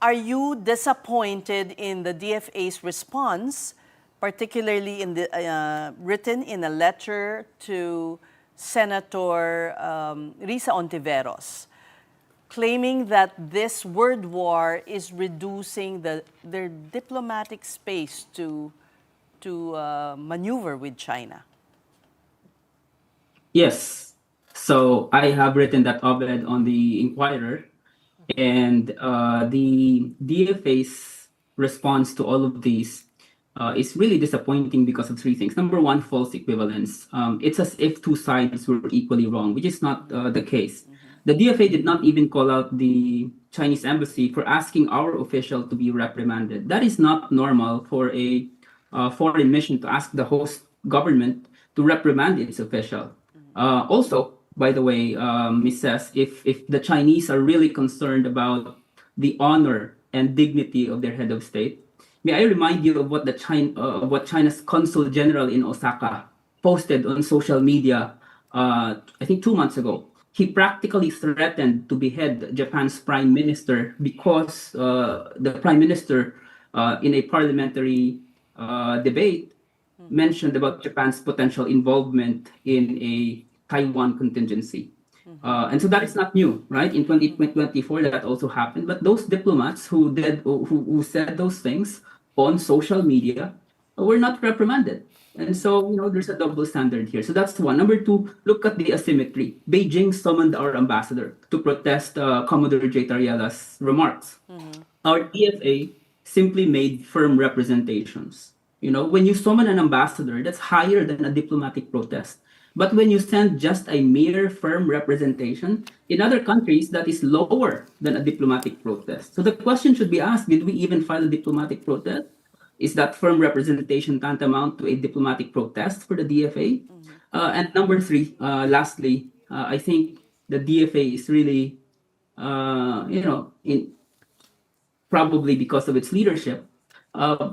Are you disappointed in the DFA's response, particularly in the written in a letter to Senator Risa Ontiveros, claiming that this word war is reducing their diplomatic space to maneuver with China? Yes. So I have written that op-ed on the Inquirer, and the DFA's response to all of these is really disappointing because of three things. Number one, false equivalence. It's as if two sides were equally wrong, which is not the case. The DFA did not even call out the Chinese embassy for asking our official to be reprimanded. That is not normal for a foreign mission to ask the host government to reprimand its official. Also, by the way, Ms. Says, if the Chinese are really concerned about the honor and dignity of their head of state, may I remind you of what China's consul general in Osaka posted on social media, I think 2 months ago. He practically threatened to behead Japan's prime minister because the prime minister, in a parliamentary debate, mentioned about Japan's potential involvement in a Taiwan contingency. And so that is not new, right? In 2024, that also happened. But those diplomats who said those things on social media were not reprimanded. And so, there's a double standard here. So that's one. Number two, look at the asymmetry. Beijing summoned our ambassador to protest Commodore J. Tariela's remarks. Our DFA simply made firm representations. When you summon an ambassador, that's higher than a diplomatic protest. But when you send just a mere firm representation, in other countries, that is lower than a diplomatic protest. So the question should be asked, did we even file a diplomatic protest? Is that firm representation tantamount to a diplomatic protest for the DFA? And number three, lastly, I think the DFA is really, probably because of its leadership, I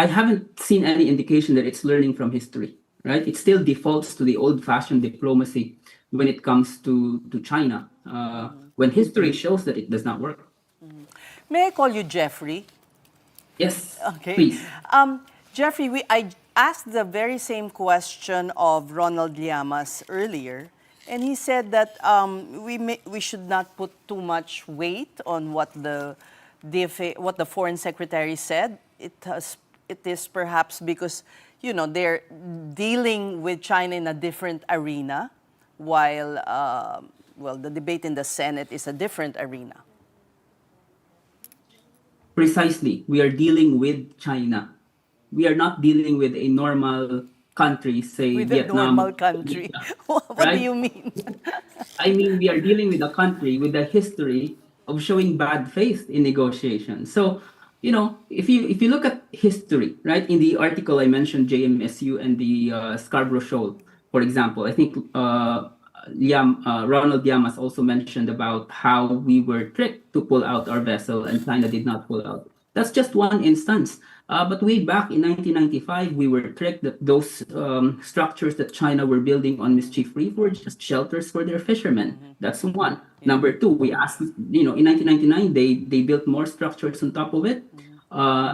haven't seen any indication that it's learning from history, right? It still defaults to the old-fashioned diplomacy when it comes to China, when history shows that it does not work. May I call you Jeffrey? Yes, Okay. please. Jeffrey, I asked the very same question of Ronald Llamas earlier, and he said that we should not put too much weight on what the DFA, what the foreign secretary said. It is perhaps because they're dealing with China in a different arena, while the debate in the Senate is a different arena. Precisely, we are dealing with China. We are not dealing with a normal country, say With Vietnam. a normal country. What right? do you mean? I mean, we are dealing with a country with a history of showing bad faith in negotiations. So, if you look at history, right, in the article I mentioned JMSU and the Scarborough Shoal, for example, I think Ronald Llamas also mentioned about how we were tricked to pull out our vessel and China did not pull out. That's just one instance. But way back in 1995, we were tricked that those structures that China were building on Mischief Reef were just shelters for their fishermen. That's one. Number two, we asked, in 1999, they built more structures on top of it.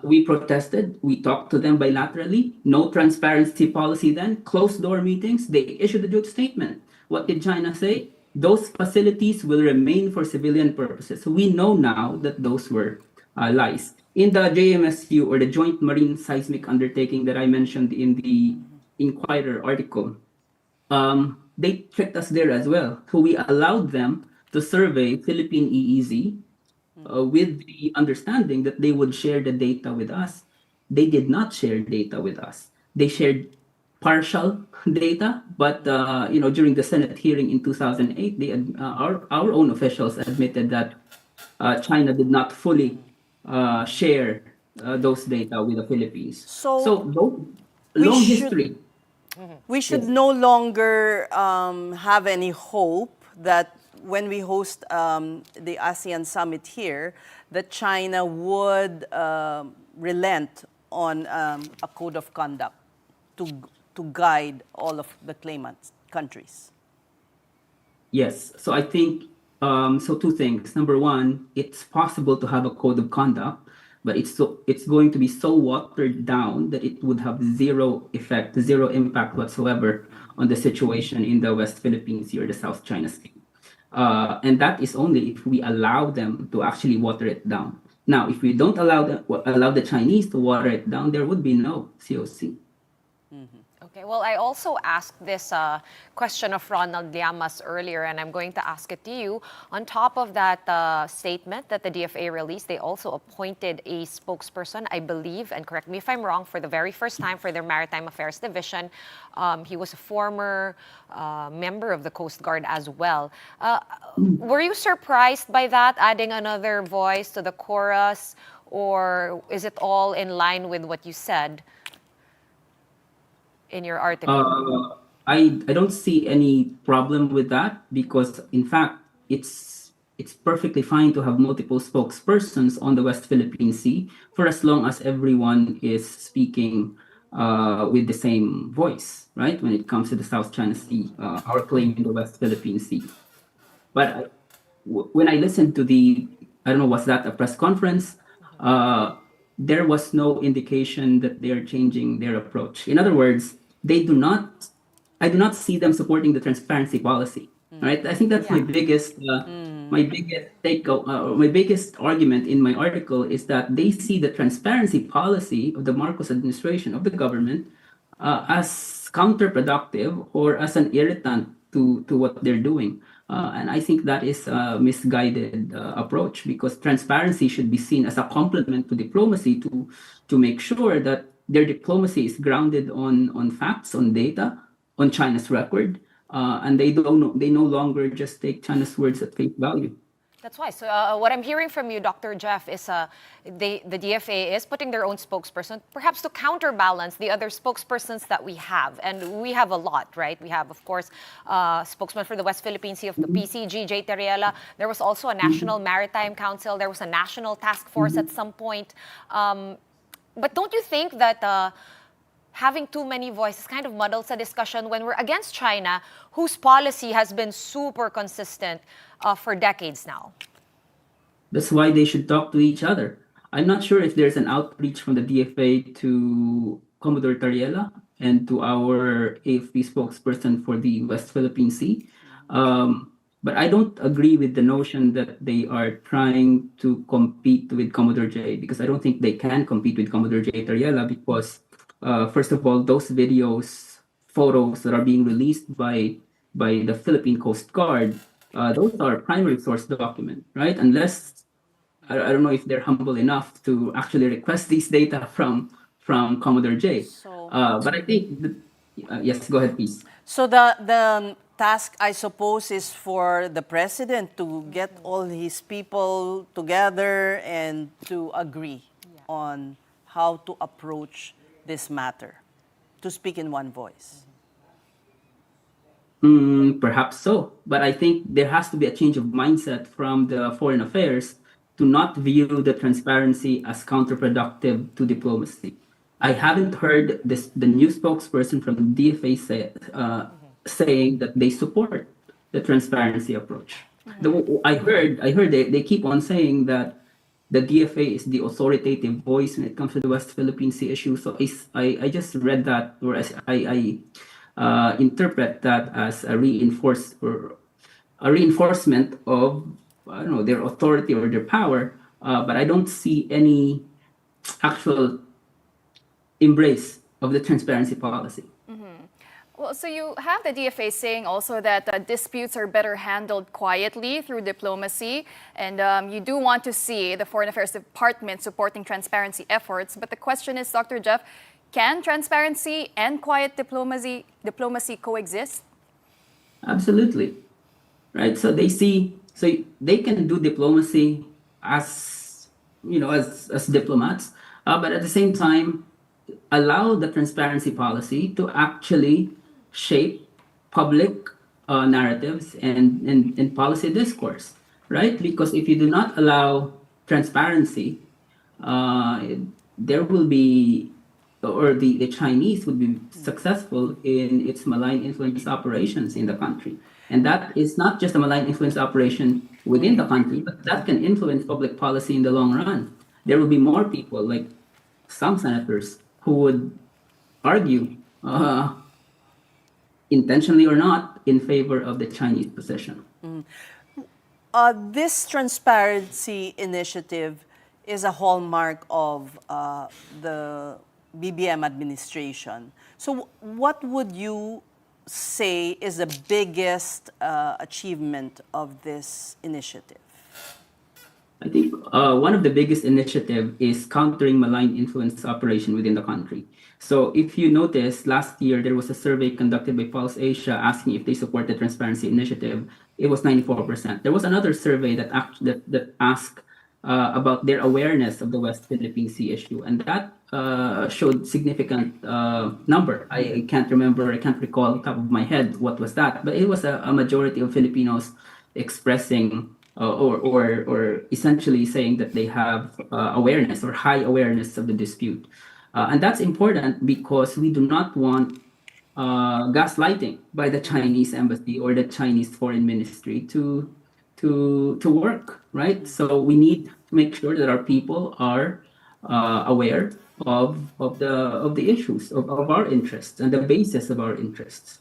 We protested. We talked to them bilaterally. No transparency policy then. Closed door meetings. They issued a joint statement. What did China say? Those facilities will remain for civilian purposes. So we know now that those were lies. In the JMSU, or the Joint Marine Seismic Undertaking that I mentioned in the Inquirer article, they tricked us there as well. So we allowed them to survey Philippine EEZ with the understanding that they would share the data with us. They did not share data with us. They shared partial data, but during the Senate hearing in 2008, our own officials admitted that China did not fully share those data with the Philippines. So long history. We should no longer have any hope that when we host the ASEAN summit here, that China would relent on a code of conduct to guide all of the claimant countries. Yes. So I think So two things. Number one, it's possible to have a code of conduct, but it's going to be so watered down that it would have zero effect, zero impact whatsoever on the situation in the West Philippine Sea or the South China Sea. And that is only if we allow them to actually water it down. Now, if we don't allow the Chinese to water it down, there would be no COC. Okay, well, I also asked this question of Ronald Llamas earlier, and I'm going to ask it to you. On top of that statement that the DFA released, they also appointed a spokesperson, I believe, and correct me if I'm wrong, for the very first time for their Maritime Affairs Division. He was a former member of the Coast Guard as well. Were you surprised by that, adding another voice to the chorus, or is it all in line with what you said in your article? I don't see any problem with that because, in fact, it's perfectly fine to have multiple spokespersons on the West Philippine Sea for as long as everyone is speaking with the same voice, right? When it comes to the South China Sea, our claim in the West Philippine Sea. But when I listened to I don't know, was that a press conference? There was no indication that they are changing their approach. In other words, I do not see them supporting the transparency policy. Right? I think that's my biggest, my biggest argument in my article is that they see the transparency policy of the Marcos administration of the government as counterproductive or as an irritant to what they're doing. And I think that is a misguided approach because transparency should be seen as a complement to diplomacy to make sure that their diplomacy is grounded on facts, on data, on China's record, and they no longer just take China's words at face value. That's why. So what I'm hearing from you, Dr. Jeff, is the DFA is putting their own spokesperson, perhaps to counterbalance the other spokespersons that we have. And we have a lot, right? We have, of course, spokesman for the West Philippine Sea of the PCG, J. Terriela. There was also a National Maritime Council. There was a national task force at some point. But don't you think that having too many voices kind of muddles the discussion when we're against China, whose policy has been super consistent for decades now? That's why they should talk to each other. I'm not sure if there's an outreach from the DFA to Commodore Tariela and to our AFP spokesperson for the West Philippine Sea. But I don't agree with the notion that they are trying to compete with Commodore J because I don't think they can compete with Commodore J Tariela because first of all, those photos that are being released by the Philippine Coast Guard, those are primary source document, right? Unless I don't know if they're humble enough to actually request these data from Commodore J. But I think yes, go ahead, please. So the task, I suppose, is for the president to get all his people together and to agree on how to approach this matter, to speak in one voice. Perhaps so, but I think there has to be a change of mindset from the foreign affairs to not view the transparency as counterproductive to diplomacy. I haven't heard the new spokesperson from the DFA saying that they support the transparency approach. I heard they keep on saying that the DFA is the authoritative voice when it comes to the West Philippine Sea issue. So I just read that, or I interpret that as a reinforcement of I don't know their authority or their power. But I don't see any actual embrace of the transparency policy. Well, so you have the DFA saying also that disputes are better handled quietly through diplomacy, and you do want to see the Foreign Affairs Department supporting transparency efforts. But the question is, Dr. Jeff, can transparency and quiet diplomacy coexist? Absolutely, right? So they can do diplomacy as as diplomats, but at the same time allow the transparency policy to actually shape public narratives and policy discourse, right? Because if you do not allow transparency, there will be, or the Chinese would be successful in its malign influence operations in the country. And that is not just a malign influence operation within the country, but that can influence public policy in the long run. There will be more people, like some senators, who would argue, intentionally or not, in favor of the Chinese position. This transparency initiative is a hallmark of the BBM administration. So, what would you say is the biggest achievement of this initiative? I think one of the biggest initiative is countering malign influence operation within the country. So if you notice, last year there was a survey conducted by Pulse Asia asking if they support the transparency initiative. It was 94%. There was another survey that asked about their awareness of the West Philippine Sea issue, and that showed significant number. I can't remember, I can't recall on top of my head what was that, but it was a majority of Filipinos expressing or essentially saying that they have awareness or high awareness of the dispute. And that's important because we do not want gaslighting by the Chinese embassy or the Chinese foreign ministry to work, right? So we need to make sure that our people are aware of the issues of our interests and the basis of our interests.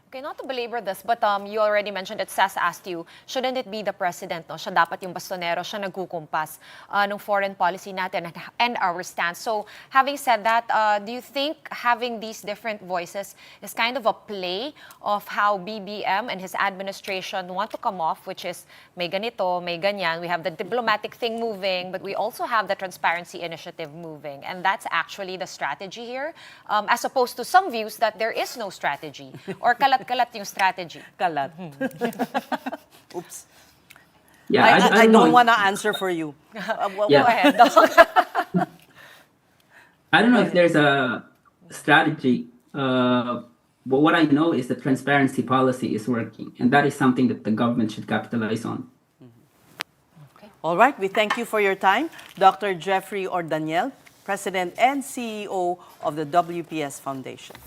Okay, not to belabor this, but you already mentioned that Sas asked you, shouldn't it be the president, no? Siya dapat yung bastonero, siya nagkukumpas ng foreign policy natin and our stance. So, having said that, do you think having these different voices is kind of a play of how BBM and his administration want to come off, which is may ganito, may ganyan, we have the diplomatic thing moving, but we also have the transparency initiative moving, and that's actually the strategy here, as opposed to some views that there is no strategy. Or kalat-kalat yung strategy. Kalat. Oops. Yeah, I don't want to answer for you. Go Yeah. ahead, Doc. I don't know if there's a strategy, but what I know is the transparency policy is working, and that is something that the government should capitalize on. All right, we thank you for your time. Dr. Jeffrey Ordaniel, President and CEO of the WPS Foundation.